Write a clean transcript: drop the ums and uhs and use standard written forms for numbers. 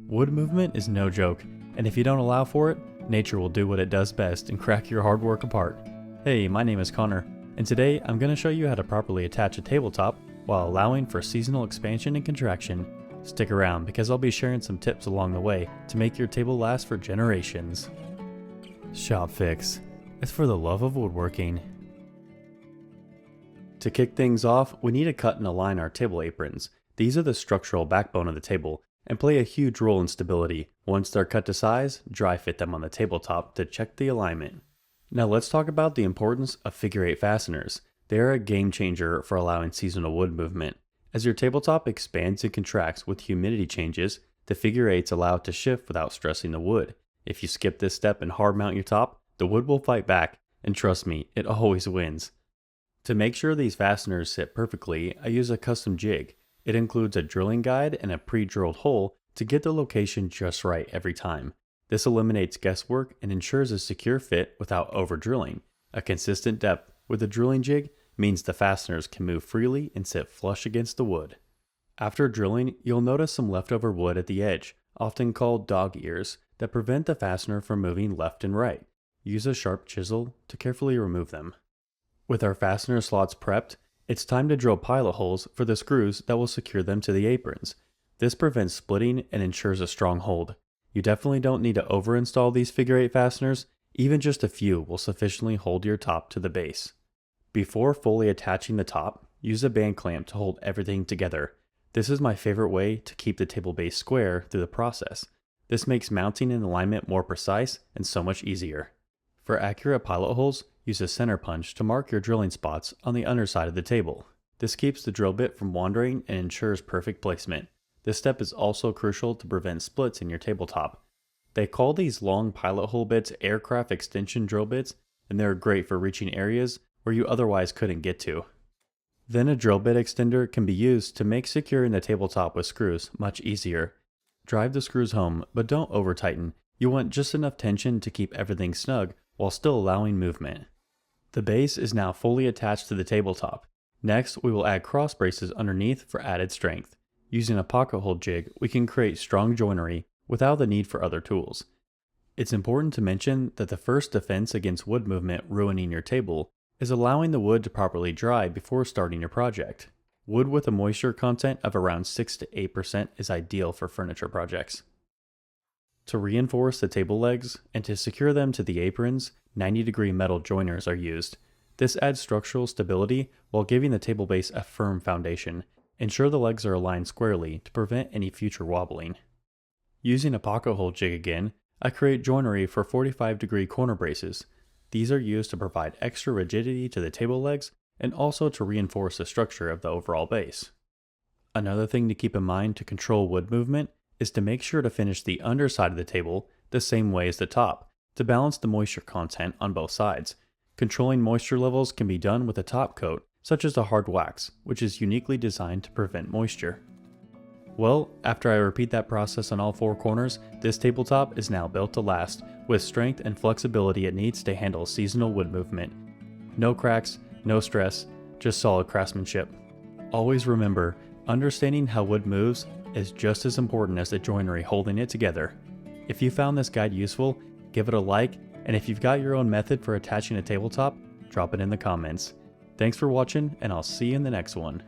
Wood movement is no joke, and if you don't allow for it, nature will do what it does best and crack your hard work apart. Hey, my name is Connor, and today I'm going to show you how to properly attach a tabletop while allowing for seasonal expansion and contraction. Stick around because I'll be sharing some tips along the way to make your table last for generations. Shopfix. It's for the love of woodworking. To kick things off, we need to cut and align our table aprons. These are the structural backbone of the table and play a huge role in stability. Once they're cut to size, dry fit them on the tabletop to check the alignment. Now let's talk about the importance of figure 8 fasteners. They are a game changer for allowing seasonal wood movement. As your tabletop expands and contracts with humidity changes, the figure 8s allow it to shift without stressing the wood. If you skip this step and hard mount your top, the wood will fight back, and trust me, it always wins. To make sure these fasteners sit perfectly, I use a custom jig. It includes a drilling guide and a pre-drilled hole to get the location just right every time. This eliminates guesswork and ensures a secure fit without over-drilling. A consistent depth with a drilling jig means the fasteners can move freely and sit flush against the wood. After drilling, you'll notice some leftover wood at the edge, often called dog ears, that prevent the fastener from moving left and right. Use a sharp chisel to carefully remove them. With our fastener slots prepped, it's time to drill pilot holes for the screws that will secure them to the aprons. This prevents splitting and ensures a strong hold. You definitely don't need to over-install these figure 8 fasteners, even just a few will sufficiently hold your top to the base. Before fully attaching the top, use a band clamp to hold everything together. This is my favorite way to keep the table base square through the process. This makes mounting and alignment more precise and so much easier. For accurate pilot holes, use a center punch to mark your drilling spots on the underside of the table. This keeps the drill bit from wandering and ensures perfect placement. This step is also crucial to prevent splits in your tabletop. They call these long pilot hole bits aircraft extension drill bits, and they're great for reaching areas where you otherwise couldn't get to. Then a drill bit extender can be used to make securing the tabletop with screws much easier. Drive the screws home, but don't over tighten. You want just enough tension to keep everything snug while still allowing movement. The base is now fully attached to the tabletop. Next, we will add cross braces underneath for added strength. Using a pocket hole jig, we can create strong joinery without the need for other tools. It's important to mention that the first defense against wood movement ruining your table is allowing the wood to properly dry before starting your project. Wood with a moisture content of around 6 to 8% is ideal for furniture projects. To reinforce the table legs and to secure them to the aprons, 90-degree metal joiners are used. This adds structural stability while giving the table base a firm foundation. Ensure the legs are aligned squarely to prevent any future wobbling. Using a pocket hole jig again, I create joinery for 45-degree corner braces. These are used to provide extra rigidity to the table legs and also to reinforce the structure of the overall base. Another thing to keep in mind to control wood movement is to make sure to finish the underside of the table the same way as the top, to balance the moisture content on both sides. Controlling moisture levels can be done with a top coat, such as a hard wax, which is uniquely designed to prevent moisture. Well, after I repeat that process on all 4 corners, this tabletop is now built to last, with strength and flexibility it needs to handle seasonal wood movement. No cracks, no stress, just solid craftsmanship. Always remember, understanding how wood moves is just as important as the joinery holding it together. If you found this guide useful, give it a like, and if you've got your own method for attaching a tabletop, drop it in the comments. Thanks for watching, and I'll see you in the next one.